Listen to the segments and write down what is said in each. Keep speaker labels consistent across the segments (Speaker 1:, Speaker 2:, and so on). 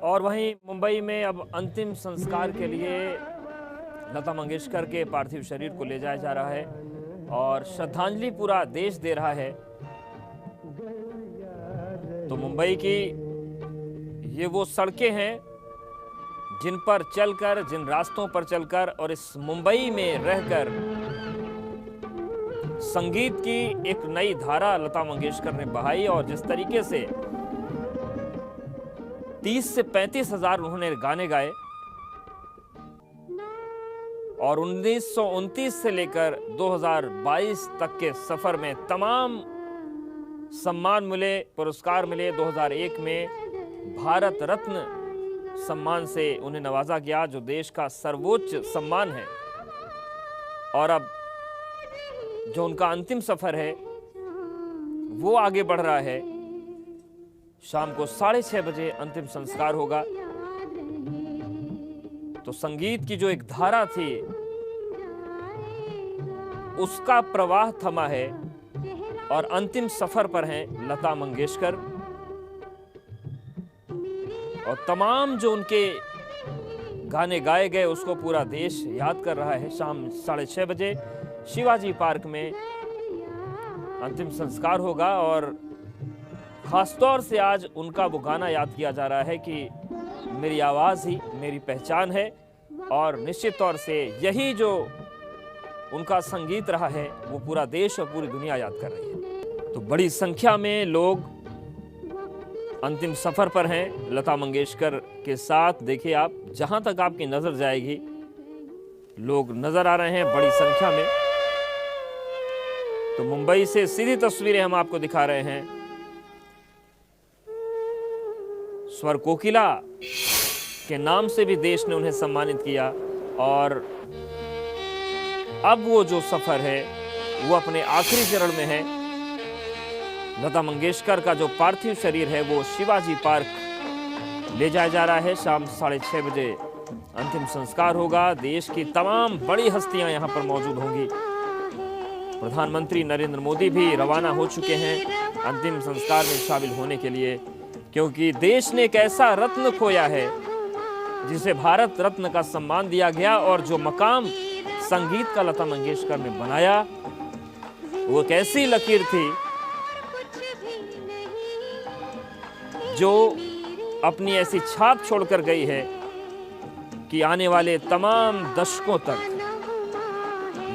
Speaker 1: और वहीं मुंबई में अब अंतिम संस्कार के लिए लता मंगेशकर के पार्थिव शरीर को ले जाया जा रहा है और श्रद्धांजलि पूरा देश दे रहा है। तो मुंबई की ये वो सड़कें हैं जिन पर चलकर, जिन रास्तों पर चलकर और इस मुंबई में रहकर संगीत की एक नई धारा लता मंगेशकर ने बहाई और जिस तरीके से 30 से 35 हजार उन्होंने गाने गाए और 1929 से लेकर 2022 तक के सफर में तमाम सम्मान मिले, पुरस्कार मिले। 2001 में भारत रत्न सम्मान से उन्हें नवाजा गया, जो देश का सर्वोच्च सम्मान है। और अब जो उनका अंतिम सफर है वो आगे बढ़ रहा है। शाम को 6:30 बजे अंतिम संस्कार होगा। तो संगीत की जो एक धारा थी उसका प्रवाह थमा है और अंतिम सफर पर हैं लता मंगेशकर। और तमाम जो उनके गाने गाए गए उसको पूरा देश याद कर रहा है। शाम 6:30 बजे शिवाजी पार्क में अंतिम संस्कार होगा और खासतौर से आज उनका वो गाना याद किया जा रहा है कि मेरी आवाज़ ही मेरी पहचान है। और निश्चित तौर से यही जो उनका संगीत रहा है वो पूरा देश और पूरी दुनिया याद कर रही है। तो बड़ी संख्या में लोग अंतिम सफर पर हैं लता मंगेशकर के साथ। देखिए आप, जहां तक आपकी नजर जाएगी लोग नजर आ रहे हैं बड़ी संख्या में। तो मुंबई से सीधी तस्वीरें हम आपको दिखा रहे हैं। स्वर कोकिला के नाम से भी देश ने उन्हें सम्मानित किया और अब वो जो सफर है वो अपने आखिरी चरण में है। लता मंगेशकर का जो पार्थिव शरीर है वो शिवाजी पार्क ले जाया जा रहा है। शाम 6:30 बजे अंतिम संस्कार होगा। देश की तमाम बड़ी हस्तियां यहां पर मौजूद होंगी। प्रधानमंत्री नरेंद्र मोदी भी रवाना हो चुके हैं अंतिम संस्कार में शामिल होने के लिए, क्योंकि देश ने एक ऐसा रत्न खोया है जिसे भारत रत्न का सम्मान दिया गया। और जो मकाम संगीत का लता मंगेशकर ने बनाया वो एक ऐसी लकीर थी जो अपनी ऐसी छाप छोड़कर गई है कि आने वाले तमाम दशकों तक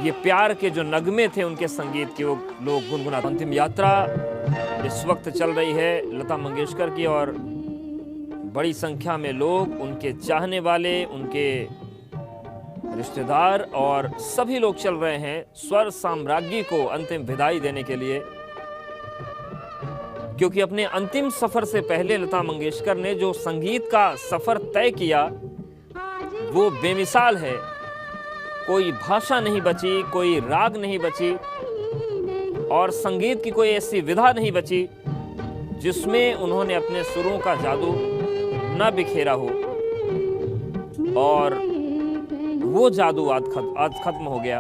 Speaker 1: ये प्यार के जो नगमे थे उनके संगीत के वो लोग गुनगुनाते। अंतिम यात्रा इस वक्त चल रही है लता मंगेशकर की और बड़ी संख्या में लोग, उनके चाहने वाले, उनके रिश्तेदार और सभी लोग चल रहे हैं स्वर साम्राज्ञी को अंतिम विदाई देने के लिए। क्योंकि अपने अंतिम सफर से पहले लता मंगेशकर ने जो संगीत का सफर तय किया वो बेमिसाल है। कोई भाषा नहीं बची, कोई राग नहीं बची और संगीत की कोई ऐसी विधा नहीं बची जिसमें उन्होंने अपने सुरों का जादू न बिखेरा हो। और वो जादू आज खत्म हो गया,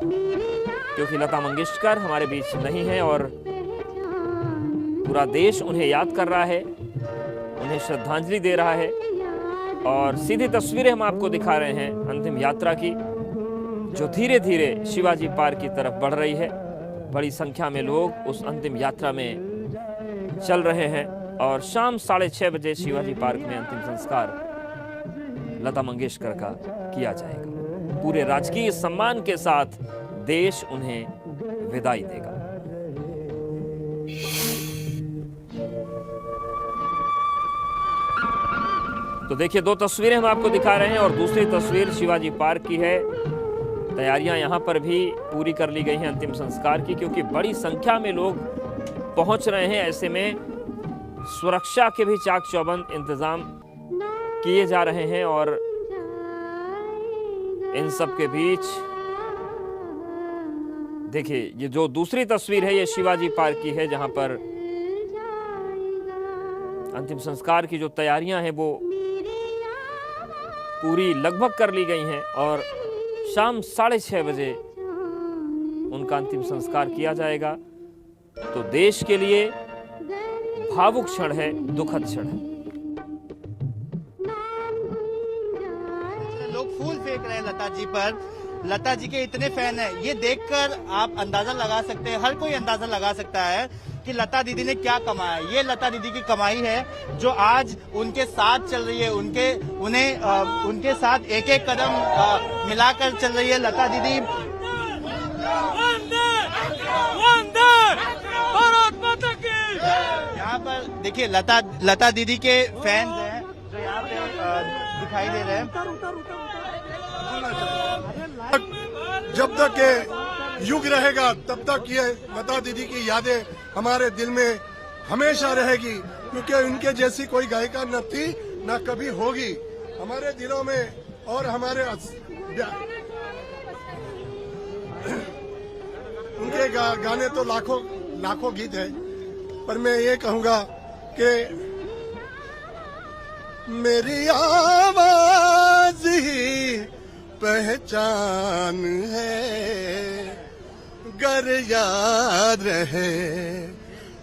Speaker 1: क्योंकि लता मंगेशकर हमारे बीच नहीं है और पूरा देश उन्हें याद कर रहा है, उन्हें श्रद्धांजलि दे रहा है। और सीधी तस्वीरें हम आपको दिखा रहे हैं अंतिम यात्रा की, जो धीरे धीरे शिवाजी पार्क की तरफ बढ़ रही है। बड़ी संख्या में लोग उस अंतिम यात्रा में चल रहे हैं और शाम 6:30 बजे शिवाजी पार्क में अंतिम संस्कार लता मंगेशकर का किया जाएगा। पूरे राजकीय सम्मान के साथ देश उन्हें विदाई देगा। तो देखिए, दो तस्वीरें हम आपको दिखा रहे हैं और दूसरी तस्वीर शिवाजी पार्क की है। तैयारियां यहां पर भी पूरी कर ली गई हैं अंतिम संस्कार की, क्योंकि बड़ी संख्या में लोग पहुंच रहे हैं। ऐसे में सुरक्षा के भी चाक चौबंद इंतजाम किए जा रहे हैं और इन सब के बीच देखिए, ये जो दूसरी तस्वीर है ये शिवाजी पार्क की है, जहां पर अंतिम संस्कार की जो तैयारियां हैं वो पूरी लगभग कर ली गई हैं और शाम 6:30 बजे उनका अंतिम संस्कार किया जाएगा। तो देश के लिए भावुक क्षण है, दुखद क्षण है।
Speaker 2: फूल फेंक रहे हैं लता जी पर। लता जी के इतने फैन हैं, ये देखकर आप अंदाजा लगा सकते हैं, हर कोई अंदाजा लगा सकता है कि लता दीदी ने क्या कमाया। ये लता दीदी की कमाई है जो आज उनके साथ चल रही है, उनके साथ एक एक कदम मिलाकर चल रही है लता दीदी। यहाँ पर देखिए लता दीदी के फैंस हैं जो यहाँ पे दिखाई दे रहे हैं।
Speaker 3: जब तक ये युग रहेगा तब तक ये लता दीदी की यादें हमारे दिल में हमेशा रहेगी, क्योंकि उनके जैसी कोई गायिका न थी न कभी होगी हमारे दिलों में। और हमारे उनके गाने तो लाखों गीत है, पर मैं ये कहूंगा कि मेरी आवाज ही पहचान है, गर याद रहे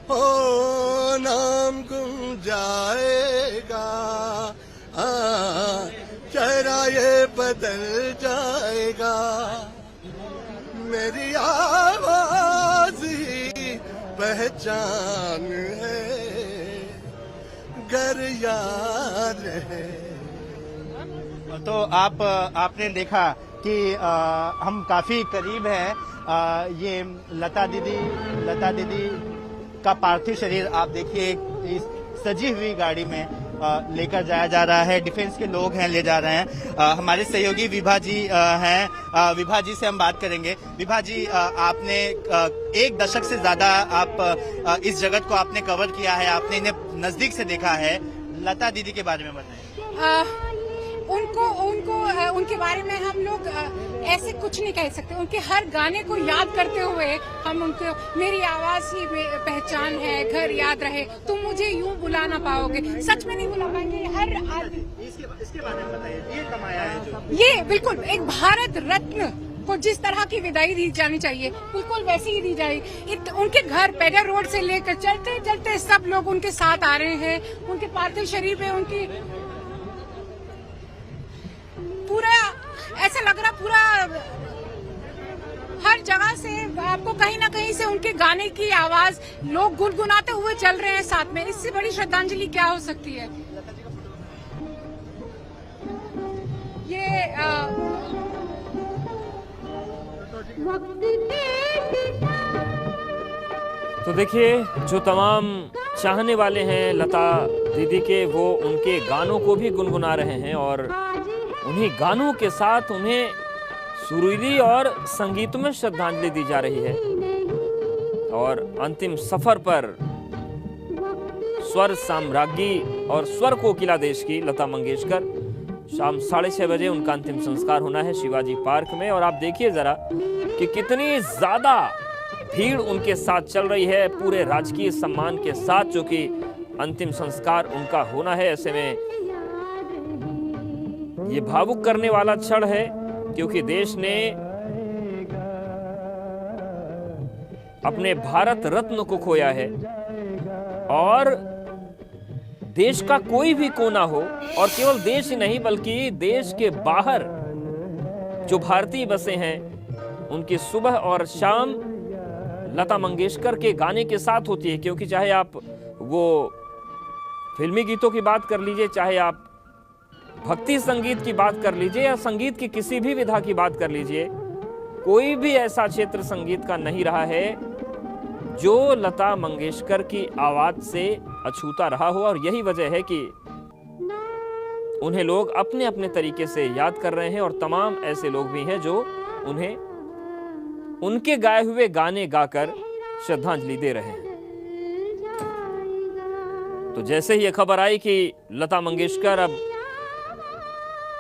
Speaker 3: हो नाम गुम जाएगा, चेहरा ये बदल जाएगा। मेरी आवाज ही पहचान है, गर याद रहे।
Speaker 2: तो आपने देखा कि हम काफी करीब हैं। ये लता दीदी का पार्थिव शरीर आप देखिए इस सजी हुई गाड़ी में लेकर जाया जा रहा है। डिफेंस के लोग हैं, ले जा रहे हैं। हमारे सहयोगी विभा जी हैं, विभा जी से हम बात करेंगे। विभा जी, आपने 1 दशक से ज्यादा आप इस जगत को आपने कवर किया है, आपने इन्हें नजदीक से देखा है। लता दीदी के बारे में बताएं।
Speaker 4: उनके बारे में हम लोग ऐसे कुछ नहीं कह सकते। उनके हर गाने को याद करते हुए हम उनको, मेरी आवाज ही पहचान है, घर याद रहे, तुम मुझे यूं बुला ना पाओगे, सच में नहीं बुला पाएंगे। हर आदमी
Speaker 2: इसके बारे में बताइए, ये कमाया है जो
Speaker 4: ये बिल्कुल एक भारत रत्न को जिस तरह की विदाई दी जानी चाहिए बिल्कुल वैसी ही दी जाए। उनके घर पेडर रोड से लेकर चलते चलते सब लोग उनके साथ आ रहे हैं। उनके पार्थिव शरीर पे उनकी पूरा ऐसा लग रहा, पूरा हर जगह से आपको कहीं ना कहीं से उनके गाने की आवाज लोग गुनगुनाते हुए चल रहे हैं साथ में। इससे बड़ी श्रद्धांजलि क्या हो सकती है। ये
Speaker 1: तो देखिए, जो तमाम चाहने वाले हैं लता दीदी के, वो उनके गानों को भी गुनगुना रहे हैं और उन्हीं गानों के साथ उन्हें सुरीली और संगीतमय श्रद्धांजलि दी जा रही है। और अंतिम सफर पर स्वर साम्राज्ञी और स्वर कोकिला देश की लता मंगेशकर, शाम 6:30 बजे उनका अंतिम संस्कार होना है शिवाजी पार्क में। और आप देखिए जरा कि कितनी ज्यादा भीड़ उनके साथ चल रही है, पूरे राजकीय सम्मान के साथ, जो कि अंतिम संस्कार उनका होना है। ऐसे में ये भावुक करने वाला क्षण है, क्योंकि देश ने अपने भारत रत्न को खोया है। और देश का कोई भी कोना हो, और केवल देश ही नहीं बल्कि देश के बाहर जो भारतीय बसे हैं, उनकी सुबह और शाम लता मंगेशकर के गाने के साथ होती है। क्योंकि चाहे आप वो फिल्मी गीतों की बात कर लीजिए, चाहे आप भक्ति संगीत की बात कर लीजिए, या संगीत की किसी भी विधा की बात कर लीजिए, कोई भी ऐसा क्षेत्र संगीत का नहीं रहा है जो लता मंगेशकर की आवाज से अछूता रहा हो। और यही वजह है कि उन्हें लोग अपने अपने तरीके से याद कर रहे हैं, और तमाम ऐसे लोग भी हैं जो उन्हें उनके गाए हुए गाने गाकर श्रद्धांजलि दे रहे हैं। तो जैसे ही ये खबर आई कि लता मंगेशकर अब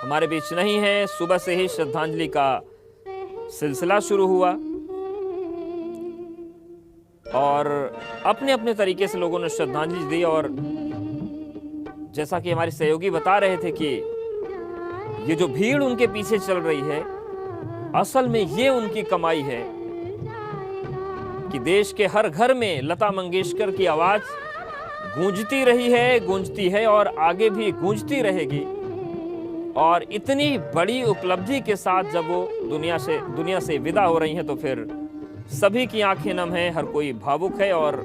Speaker 1: हमारे बीच नहीं है, सुबह से ही श्रद्धांजलि का सिलसिला शुरू हुआ और अपने अपने तरीके से लोगों ने श्रद्धांजलि दी। और जैसा कि हमारे सहयोगी बता रहे थे कि ये जो भीड़ उनके पीछे चल रही है, असल में ये उनकी कमाई है कि देश के हर घर में लता मंगेशकर की आवाज गूंजती रही है, गूंजती है और आगे भी गूंजती रहेगी। और इतनी बड़ी उपलब्धि के साथ जब वो दुनिया से विदा हो रही हैं तो फिर सभी की आंखें नम हैं, हर कोई भावुक है। और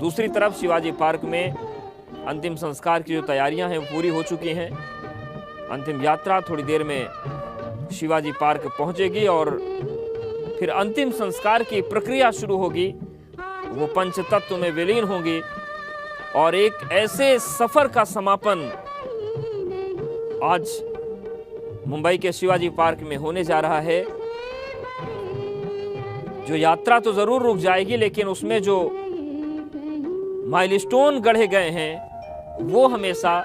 Speaker 1: दूसरी तरफ शिवाजी पार्क में अंतिम संस्कार की जो तैयारियां हैं वो पूरी हो चुकी हैं। अंतिम यात्रा थोड़ी देर में शिवाजी पार्क पहुंचेगी और फिर अंतिम संस्कार की प्रक्रिया शुरू होगी। वो पंचतत्व में विलीन होंगी और एक ऐसे सफर का समापन आज मुंबई के शिवाजी पार्क में होने जा रहा है। जो यात्रा तो जरूर रुक जाएगी, लेकिन उसमें जो माइलस्टोन गढ़े गए हैं वो हमेशा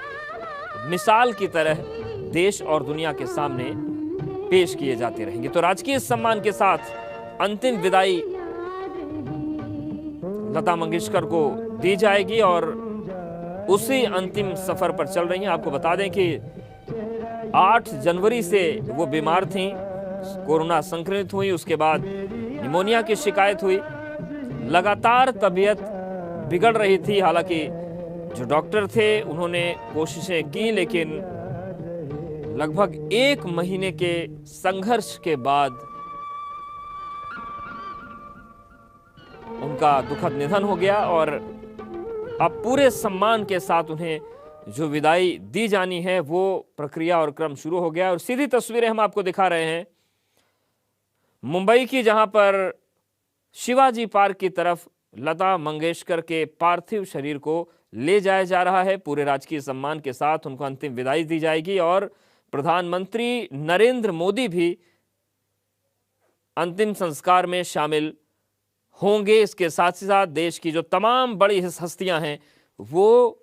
Speaker 1: मिसाल की तरह देश और दुनिया के सामने पेश किए जाते रहेंगे। तो राजकीय सम्मान के साथ अंतिम विदाई लता मंगेशकर को दी जाएगी और उसी अंतिम सफर पर चल रही हैं। आपको बता दें कि 8 जनवरी से वो बीमार थीं, कोरोना संक्रमित हुई, उसके बाद निमोनिया की शिकायत हुई, लगातार तबीयत बिगड़ रही थी। हालांकि जो डॉक्टर थे उन्होंने कोशिशें की, लेकिन लगभग 1 महीने के संघर्ष के बाद उनका दुखद निधन हो गया और अब पूरे सम्मान के साथ उन्हें जो विदाई दी जानी है वो प्रक्रिया और क्रम शुरू हो गया। और सीधी तस्वीरें हम आपको दिखा रहे हैं मुंबई की, जहां पर शिवाजी पार्क की तरफ लता मंगेशकर के पार्थिव शरीर को ले जाया जा रहा है। पूरे राजकीय सम्मान के साथ उनको अंतिम विदाई दी जाएगी और प्रधानमंत्री नरेंद्र मोदी भी अंतिम संस्कार में शामिल होंगे। इसके साथ ही साथ देश की जो तमाम बड़ी हस्तियां हैं वो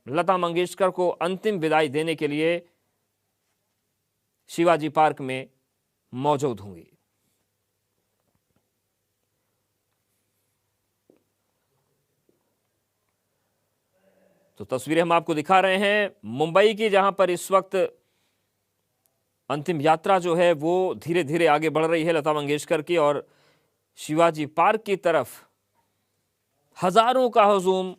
Speaker 1: लता मंगेशकर को अंतिम विदाई देने के लिए शिवाजी पार्क में मौजूद होंगी। तो तस्वीरें हम आपको दिखा रहे हैं मुंबई की, जहां पर इस वक्त अंतिम यात्रा जो है वो धीरे धीरे आगे बढ़ रही है लता मंगेशकर की, और शिवाजी पार्क की तरफ हजारों का हुजूम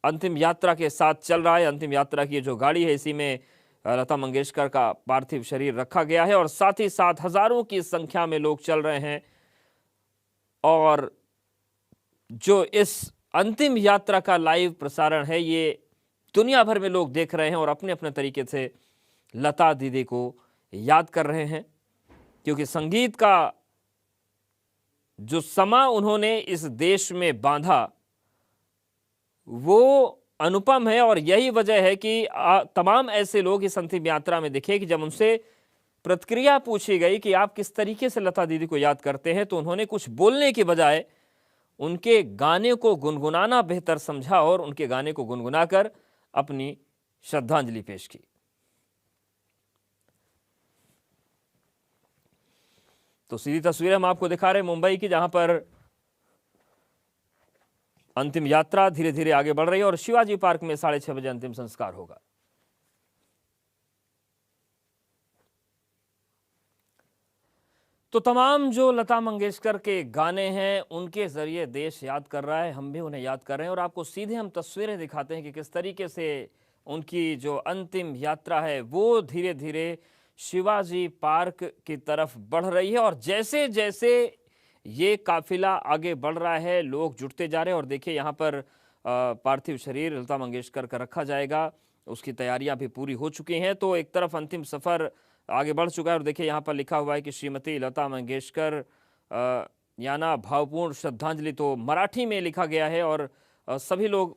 Speaker 1: अंतिम यात्रा के साथ चल रहा है। अंतिम यात्रा की जो गाड़ी है इसी में लता मंगेशकर का पार्थिव शरीर रखा गया है और साथ ही साथ हजारों की संख्या में लोग चल रहे हैं और जो इस अंतिम यात्रा का लाइव प्रसारण है ये दुनिया भर में लोग देख रहे हैं और अपने अपने तरीके से लता दीदी को याद कर रहे हैं, क्योंकि संगीत का जो समा उन्होंने इस देश में बांधा वो अनुपम है। और यही वजह है कि तमाम ऐसे लोग इस अंतिम यात्रा में दिखे कि जब उनसे प्रतिक्रिया पूछी गई कि आप किस तरीके से लता दीदी को याद करते हैं, तो उन्होंने कुछ बोलने के बजाय उनके गाने को गुनगुनाना बेहतर समझा और उनके गाने को गुनगुनाकर अपनी श्रद्धांजलि पेश की। तो सीधी तस्वीरें हम आपको दिखा रहे हैं मुंबई की, जहां पर अंतिम यात्रा धीरे धीरे आगे बढ़ रही है और शिवाजी पार्क में 6:30 बजे अंतिम संस्कार होगा। तो तमाम जो लता मंगेशकर के गाने हैं उनके जरिए देश याद कर रहा है, हम भी उन्हें याद कर रहे हैं और आपको सीधे हम तस्वीरें दिखाते हैं कि किस तरीके से उनकी जो अंतिम यात्रा है वो धीरे धीरे शिवाजी पार्क की तरफ बढ़ रही है। और जैसे जैसे ये काफिला आगे बढ़ रहा है लोग जुटते जा रहे हैं और देखिए यहाँ पर पार्थिव शरीर लता मंगेशकर का रखा जाएगा, उसकी तैयारियां भी पूरी हो चुकी हैं। तो एक तरफ अंतिम सफ़र आगे बढ़ चुका है और देखिए यहाँ पर लिखा हुआ है कि श्रीमती लता मंगेशकर याना भावपूर्ण श्रद्धांजलि, तो मराठी में लिखा गया है और सभी लोग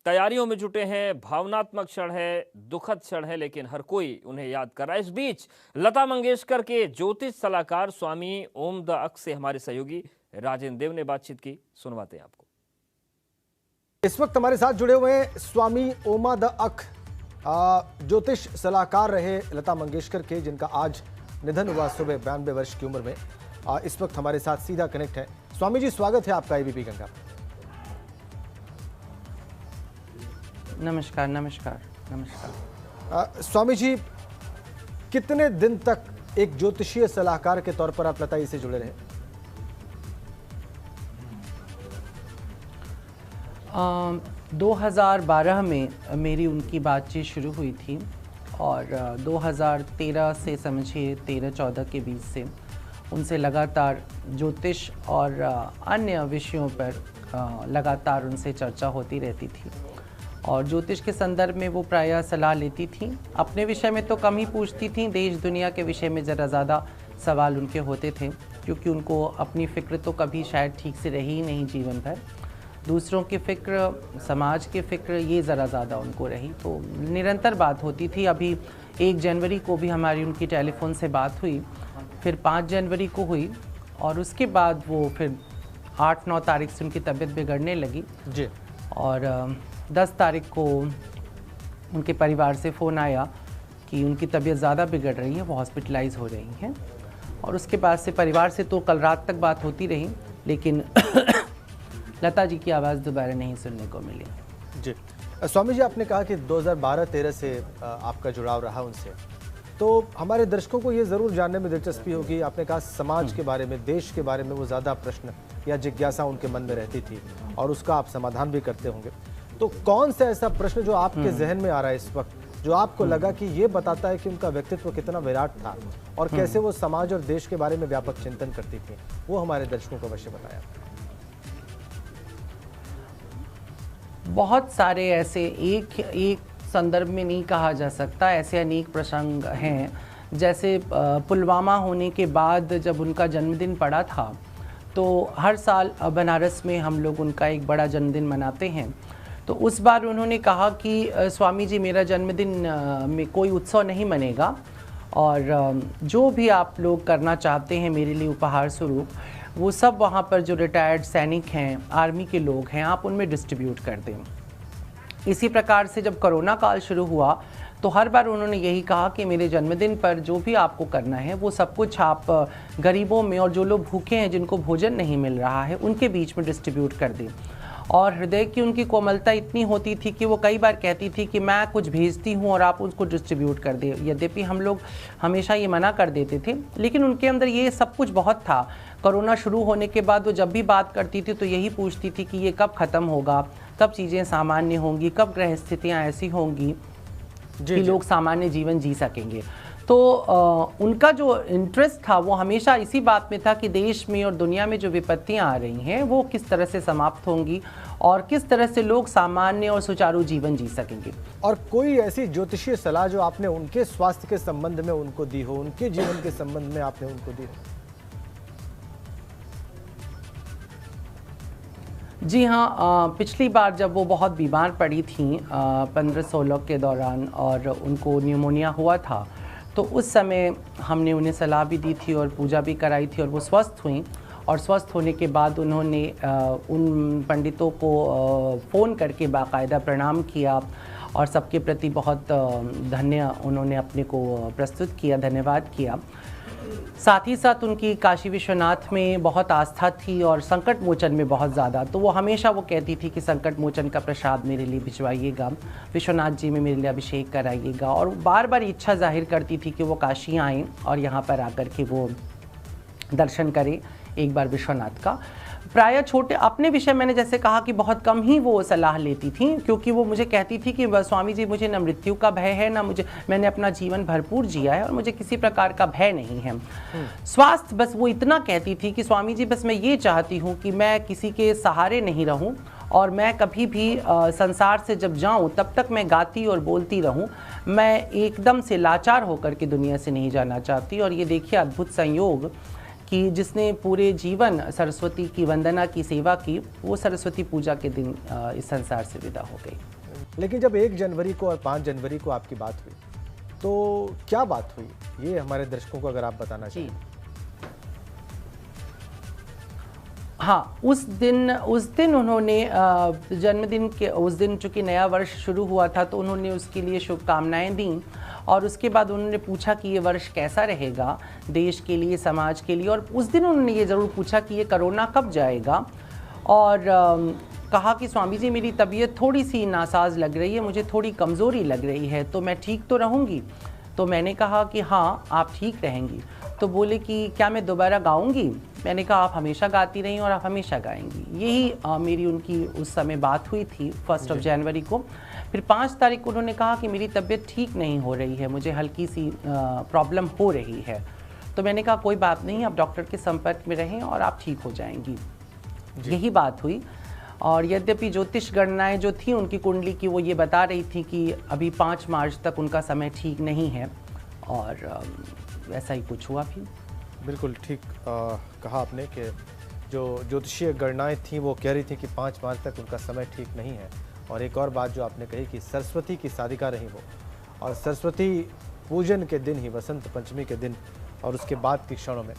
Speaker 1: तैयारियों में जुटे हैं। भावनात्मक क्षण है, दुखद क्षण है, लेकिन हर कोई उन्हें याद कर रहा है। इस बीच लता मंगेशकर के ज्योतिष सलाहकार स्वामी ओम द अक से हमारे सहयोगी राजेंद्र देव ने बातचीत की, सुनवाते हैं आपको।
Speaker 5: इस वक्त हमारे साथ जुड़े हुए हैं स्वामी ओमा द अक, ज्योतिष सलाहकार रहे लता मंगेशकर के, जिनका आज निधन हुआ सुबह 92 वर्ष की उम्र में। इस वक्त हमारे साथ सीधा कनेक्ट है। स्वामी जी, स्वागत है आपका एबीपी गंगा।
Speaker 6: नमस्कार नमस्कार नमस्कार।
Speaker 5: स्वामी जी, कितने दिन तक एक ज्योतिषीय सलाहकार के तौर पर आप लता जी से जुड़े रहे?
Speaker 6: 2012 में मेरी उनकी बातचीत शुरू हुई थी और 2013 से समझिए 13-14 के बीच से उनसे लगातार ज्योतिष और अन्य विषयों पर लगातार उनसे चर्चा होती रहती थी। और ज्योतिष के संदर्भ में वो प्रायः सलाह लेती थी। अपने विषय में तो कम ही पूछती थी, देश दुनिया के विषय में ज़रा ज़्यादा सवाल उनके होते थे, क्योंकि उनको अपनी फ़िक्र तो कभी शायद ठीक से रही ही नहीं जीवन भर। दूसरों की फ़िक्र, समाज की फ़िक्र, ये ज़रा ज़्यादा उनको रही, तो निरंतर बात होती थी। अभी 1 जनवरी को भी हमारी उनकी टेलीफोन से बात हुई, फिर 5 जनवरी को हुई, और उसके बाद वो फिर 8-9 तारीख से उनकी तबीयत बिगड़ने लगी
Speaker 5: जी।
Speaker 6: और 10 तारीख को उनके परिवार से फ़ोन आया कि उनकी तबीयत ज़्यादा बिगड़ रही है, वो हॉस्पिटलाइज हो रही हैं। और उसके बाद से परिवार से तो कल रात तक बात होती रही, लेकिन लता जी की आवाज़ दोबारा नहीं सुनने को मिली।
Speaker 5: जी। स्वामी जी, आपने कहा कि 2012-13 से आपका जुड़ाव रहा उनसे, तो हमारे दर्शकों को ये ज़रूर जानने में दिलचस्पी होगी। आपने कहा समाज के बारे में, देश के बारे में वो ज़्यादा प्रश्न या जिज्ञासा उनके मन में रहती थी और उसका आप समाधान भी करते होंगे। तो कौन सा ऐसा प्रश्न जो आपके जहन में आ रहा है इस वक्त, जो आपको लगा कि ये बताता है कि उनका व्यक्तित्व कितना विराट था और कैसे वो समाज और देश के बारे में व्यापक चिंतन करती थी, वो हमारे दर्शकों को अवश्य बताया।
Speaker 6: बहुत सारे ऐसे एक संदर्भ में नहीं कहा जा सकता, ऐसे अनेक प्रसंग हैं। जैसे पुलवामा होने के बाद जब उनका जन्मदिन पड़ा था, तो हर साल बनारस में हम लोग उनका एक बड़ा जन्मदिन मनाते हैं। तो उस बार उन्होंने कहा कि स्वामी जी, मेरा जन्मदिन में कोई उत्सव नहीं मनेगा, और जो भी आप लोग करना चाहते हैं मेरे लिए उपहार स्वरूप, वो सब वहाँ पर जो रिटायर्ड सैनिक हैं, आर्मी के लोग हैं, आप उनमें डिस्ट्रीब्यूट कर दें। इसी प्रकार से जब कोरोना काल शुरू हुआ, तो हर बार उन्होंने यही कहा कि मेरे जन्मदिन पर जो भी आपको करना है वो सब कुछ आप गरीबों में, और जो लोग भूखे हैं, जिनको भोजन नहीं मिल रहा है, उनके बीच में डिस्ट्रीब्यूट कर दें। और हृदय की उनकी कोमलता इतनी होती थी कि वो कई बार कहती थी कि मैं कुछ भेजती हूँ और आप उसको डिस्ट्रीब्यूट कर दें। यद्यपि हम लोग हमेशा ये मना कर देते थे, लेकिन उनके अंदर ये सब कुछ बहुत था। कोरोना शुरू होने के बाद वो जब भी बात करती थी तो यही पूछती थी कि ये कब ख़त्म होगा, कब चीज़ें सामान्य होंगी, कब ग्रह स्थितियाँ ऐसी होंगी कि लोग सामान्य जीवन जी सकेंगे। तो उनका जो इंटरेस्ट था वो हमेशा इसी बात में था कि देश में और दुनिया में जो विपत्तियां आ रही हैं वो किस तरह से समाप्त होंगी और किस तरह से लोग सामान्य और सुचारू जीवन जी सकेंगे।
Speaker 5: और कोई ऐसी ज्योतिषीय सलाह जो आपने उनके स्वास्थ्य के संबंध में उनको दी हो, उनके जीवन के संबंध में आपने उनको दी हो?
Speaker 6: जी हाँ, पिछली बार जब वो बहुत बीमार पड़ी थी 15-16 के दौरान और उनको न्यूमोनिया हुआ था, तो उस समय हमने उन्हें सलाह भी दी थी और पूजा भी कराई थी और वो स्वस्थ हुई। और स्वस्थ होने के बाद उन्होंने उन पंडितों को फ़ोन करके बाकायदा प्रणाम किया और सबके प्रति बहुत धन्य उन्होंने अपने को प्रस्तुत किया, धन्यवाद किया। साथ ही साथ उनकी काशी विश्वनाथ में बहुत आस्था थी और संकट मोचन में बहुत ज़्यादा। तो वो हमेशा वो कहती थी कि संकट मोचन का प्रसाद मेरे लिए भिजवाइएगा, विश्वनाथ जी में मेरे लिए अभिषेक कराइएगा। और बार बार इच्छा जाहिर करती थी कि वो काशी आएँ और यहाँ पर आकर के वो दर्शन करें एक बार विश्वनाथ का। प्रायः छोटे अपने विषय मैंने जैसे कहा कि बहुत कम ही वो सलाह लेती थी, क्योंकि वो मुझे कहती थी कि स्वामी जी मुझे न मृत्यु का भय है, ना मैंने अपना जीवन भरपूर जिया है और मुझे किसी प्रकार का भय नहीं है। स्वास्थ्य बस वो इतना कहती थी कि स्वामी जी बस मैं ये चाहती हूँ कि मैं किसी के सहारे नहीं रहूँ और मैं कभी भी संसार से जब जाऊँ तब तक मैं गाती और बोलती रहूँ, मैं एकदम से लाचार होकर के दुनिया से नहीं जाना चाहती। और ये देखिए अद्भुत संयोग कि जिसने पूरे जीवन सरस्वती की वंदना की सेवा की, वो सरस्वती पूजा के दिन इस संसार से विदा हो गई।
Speaker 5: लेकिन जब 1 जनवरी को और 5 जनवरी को आपकी बात हुई, तो क्या बात हुई, ये हमारे दर्शकों को अगर आप बताना चाहिए।
Speaker 6: हाँ, उस दिन उन्होंने जन्मदिन के उस दिन चूँकि नया वर्ष शुरू हुआ था तो उन्होंने उसके लिए शुभकामनाएं दी और उसके बाद उन्होंने पूछा कि ये वर्ष कैसा रहेगा देश के लिए, समाज के लिए। और उस दिन उन्होंने ये ज़रूर पूछा कि ये कोरोना कब जाएगा और कहा कि स्वामी जी मेरी तबीयत थोड़ी सी नासाज लग रही है, मुझे थोड़ी कमज़ोरी लग रही है, तो मैं ठीक तो रहूँगी? तो मैंने कहा कि हाँ आप ठीक रहेंगी। तो बोले कि क्या मैं दोबारा गाऊंगी? मैंने कहा आप हमेशा गाती रही और आप हमेशा गाएंगी। यही मेरी उनकी उस समय बात हुई थी 1 जनवरी को। फिर 5 तारीख को उन्होंने कहा कि मेरी तबीयत ठीक नहीं हो रही है, मुझे हल्की सी प्रॉब्लम हो रही है। तो मैंने कहा कोई बात नहीं, आप डॉक्टर के संपर्क में रहें और आप ठीक हो जाएंगी। यही बात हुई। और यद्यपि ज्योतिष गणनाएं जो थी उनकी कुंडली की, वो ये बता रही थी कि अभी 5 मार्च तक उनका समय ठीक नहीं है, और वैसा ही कुछ हुआ भी।
Speaker 5: बिल्कुल ठीक कहा आपने कि जो ज्योतिषीय गणनाएं थीं वो कह रही थी कि 5 मार्च तक उनका समय ठीक नहीं है। और एक और बात जो आपने कही कि सरस्वती की साधिका रही वो, और सरस्वती पूजन के दिन ही, वसंत पंचमी के दिन और उसके बाद के क्षणों में।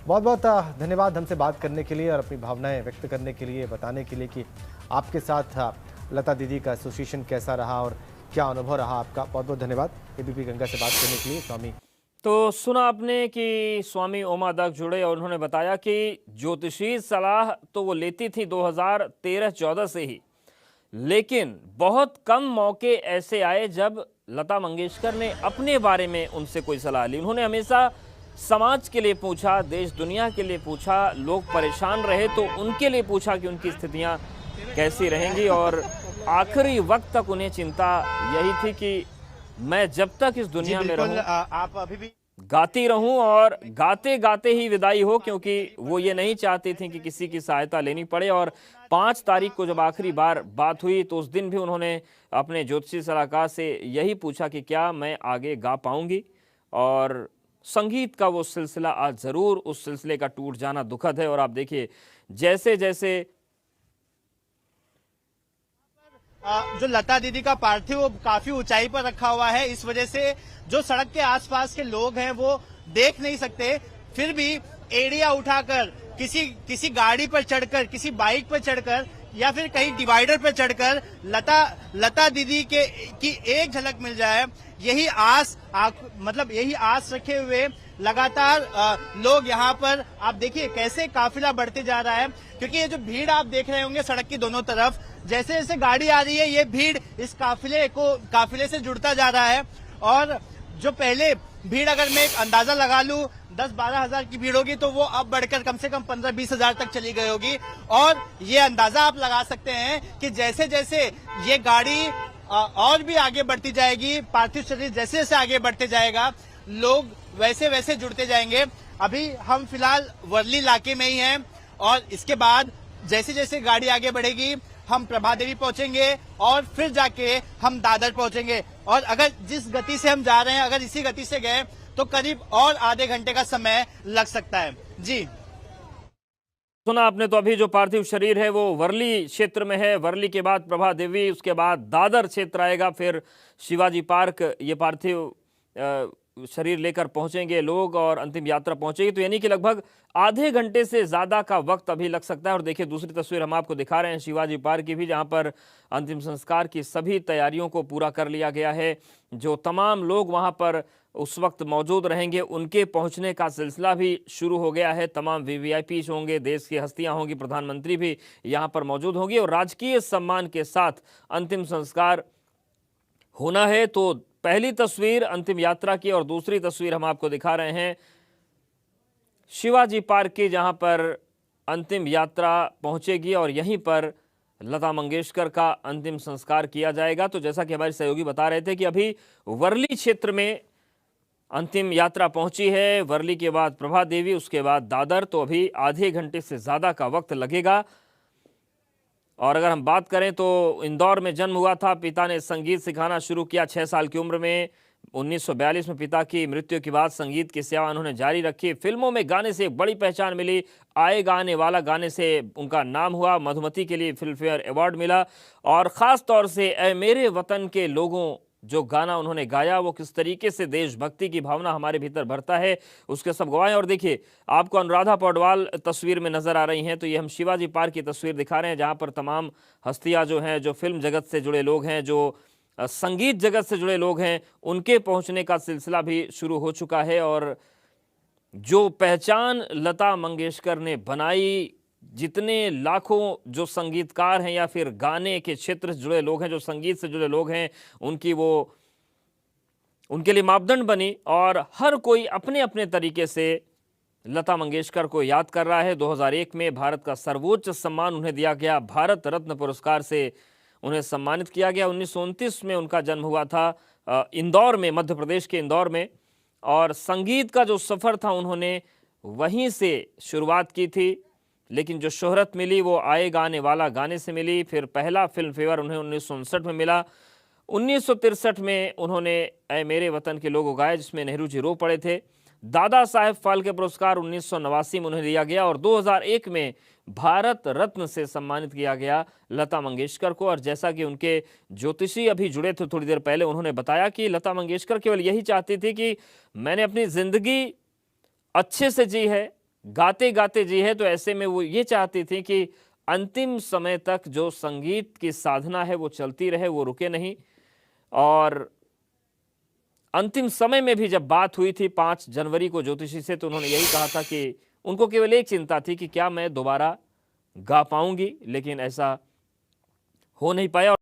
Speaker 5: बहुत बहुत धन्यवाद हमसे बात करने के लिए और अपनी भावनाएं व्यक्त करने के लिए, बताने के लिए कि आपके साथ लता दीदी का एसोसिएशन कैसा रहा और क्या अनुभव रहा आपका। बहुत बहुत धन्यवाद एबीपी गंगा से बात करने के लिए स्वामी।
Speaker 1: तो सुना आपने कि स्वामी ओमा अध्यक्ष जुड़े और उन्होंने बताया कि ज्योतिषीय सलाह तो वो लेती थी 2013-14 से ही, लेकिन बहुत कम मौके ऐसे आए जब लता मंगेशकर ने अपने बारे में उनसे कोई सलाह ली। उन्होंने हमेशा समाज के लिए पूछा, देश दुनिया के लिए पूछा, लोग परेशान रहे तो उनके लिए पूछा कि उनकी स्थितियां कैसी रहेंगी। और आखिरी वक्त तक उन्हें चिंता यही थी कि मैं जब तक इस दुनिया में रहूं,
Speaker 2: आप अभी भी
Speaker 1: गाती रहूं और गाते गाते ही विदाई हो, क्योंकि वो ये नहीं चाहती थी कि किसी की सहायता लेनी पड़े। और 5 तारीख को जब आखिरी बार बात हुई तो उस दिन भी उन्होंने अपने ज्योतिषी सलाहकार से यही पूछा कि क्या मैं आगे गा पाऊंगी। और संगीत का वो सिलसिला आज ज़रूर उस सिलसिले का टूट जाना दुखद है। और आप देखिए जैसे जैसे
Speaker 2: जो लता दीदी का पार्थिव वो काफी ऊंचाई पर रखा हुआ है, इस वजह से जो सड़क के आसपास के लोग हैं वो देख नहीं सकते। फिर भी एड़िया उठाकर किसी गाड़ी पर चढ़कर, किसी बाइक पर चढ़कर या फिर कहीं डिवाइडर पर चढ़कर लता दीदी की एक झलक मिल जाए, यही आस रखे हुए लगातार लोग यहाँ पर, आप देखिए कैसे काफिला बढ़ते जा रहा है। क्योंकि ये जो भीड़ आप देख रहे होंगे सड़क की दोनों तरफ, जैसे जैसे गाड़ी आ रही है ये भीड़ इस काफिले से जुड़ता जा रहा है। और जो पहले भीड़, अगर मैं एक अंदाजा लगा लूं 10-12 हजार की भीड़ होगी, तो वो अब बढ़कर कम से कम 15-20 हजार तक चली गई होगी। और ये अंदाजा आप लगा सकते हैं कि जैसे जैसे ये गाड़ी और भी आगे बढ़ती जाएगी, पार्थिव शरीर जैसे जैसे आगे बढ़ते जाएगा, लोग वैसे वैसे जुड़ते जाएंगे। अभी हम फिलहाल वर्ली इलाके में ही हैं और इसके बाद जैसे जैसे गाड़ी आगे बढ़ेगी हम प्रभा देवी पहुंचेंगे और फिर जाके हम दादर पहुंचेंगे। और अगर जिस गति से हम जा रहे हैं, अगर इसी गति से गए तो करीब और आधे घंटे का समय लग सकता है। जी
Speaker 1: सुना आपने। तो अभी जो पार्थिव शरीर है वो वर्ली क्षेत्र में है, वर्ली के बाद प्रभा देवी, उसके बाद दादर क्षेत्र आएगा, फिर शिवाजी पार्क ये पार्थिव शरीर लेकर पहुंचेंगे लोग और अंतिम यात्रा पहुंचेगी। तो यानी कि लगभग आधे घंटे से ज़्यादा का वक्त अभी लग सकता है। और देखिए दूसरी तस्वीर हम आपको दिखा रहे हैं शिवाजी पार्क की भी, जहां पर अंतिम संस्कार की सभी तैयारियों को पूरा कर लिया गया है। जो तमाम लोग वहां पर उस वक्त मौजूद रहेंगे उनके पहुंचने का सिलसिला भी शुरू हो गया है। तमाम वीवीआईपी होंगे, देश की हस्तियां होंगी, प्रधानमंत्री भी यहाँ पर मौजूद होंगी और राजकीय सम्मान के साथ अंतिम संस्कार होना है। तो पहली तस्वीर अंतिम यात्रा की और दूसरी तस्वीर हम आपको दिखा रहे हैं शिवाजी पार्क की, जहां पर अंतिम यात्रा पहुंचेगी और यहीं पर लता मंगेशकर का अंतिम संस्कार किया जाएगा। तो जैसा कि हमारे सहयोगी बता रहे थे कि अभी वर्ली क्षेत्र में अंतिम यात्रा पहुंची है, वर्ली के बाद प्रभा देवी, उसके बाद दादर। तो अभी आधे घंटे से ज़्यादा का वक्त लगेगा। और अगर हम बात करें तो इंदौर में जन्म हुआ था, पिता ने संगीत सिखाना शुरू किया 6 साल की उम्र में। 1942 में पिता की मृत्यु के बाद संगीत की सेवा उन्होंने जारी रखी। फिल्मों में गाने से एक बड़ी पहचान मिली, आएगा आने वाला गाने से उनका नाम हुआ, मधुमती के लिए फिल्म फेयर अवार्ड मिला। और ख़ास तौर से ऐ मेरे वतन के लोगों जो गाना उन्होंने गाया, वो किस तरीके से देशभक्ति की भावना हमारे भीतर भरता है उसके सब गवाह हैं। और देखिए आपको अनुराधा पौडवाल तस्वीर में नज़र आ रही हैं। तो ये हम शिवाजी पार्क की तस्वीर दिखा रहे हैं, जहाँ पर तमाम हस्तियाँ जो हैं, जो फिल्म जगत से जुड़े लोग हैं, जो संगीत जगत से जुड़े लोग हैं, उनके पहुँचने का सिलसिला भी शुरू हो चुका है। और जो पहचान लता मंगेशकर ने बनाई, जितने लाखों जो संगीतकार हैं या फिर गाने के क्षेत्र से जुड़े लोग हैं, जो संगीत से जुड़े लोग हैं, उनके लिए मापदंड बनी। और हर कोई अपने अपने तरीके से लता मंगेशकर को याद कर रहा है। 2001 में भारत का सर्वोच्च सम्मान उन्हें दिया गया, भारत रत्न पुरस्कार से उन्हें सम्मानित किया गया। 1929 में उनका जन्म हुआ था इंदौर में, मध्य प्रदेश के इंदौर में, और संगीत का जो सफ़र था उन्होंने वहीं से शुरुआत की थी। लेकिन जो शोहरत मिली वो आए गाने वाला गाने से मिली। फिर पहला फिल्म फेयर उन्हें 1959 में मिला। 1963 में उन्होंने ऐ मेरे वतन के लोगों गाए, जिसमें नेहरू जी रो पड़े थे। दादा साहेब फाल्के पुरस्कार 1989 में उन्हें दिया गया और 2001 में भारत रत्न से सम्मानित किया गया लता मंगेशकर को। और जैसा कि उनके ज्योतिषी अभी जुड़े थे थोड़ी देर पहले, उन्होंने बताया कि लता मंगेशकर केवल यही चाहती थी कि मैंने अपनी ज़िंदगी अच्छे से जी है, गाते गाते जी है, तो ऐसे में वो ये चाहती थी कि अंतिम समय तक जो संगीत की साधना है वो चलती रहे, वो रुके नहीं। और अंतिम समय में भी जब बात हुई थी 5 जनवरी को ज्योतिषी से, तो उन्होंने यही कहा था कि उनको केवल एक चिंता थी कि क्या मैं दोबारा गा पाऊंगी, लेकिन ऐसा हो नहीं पाया।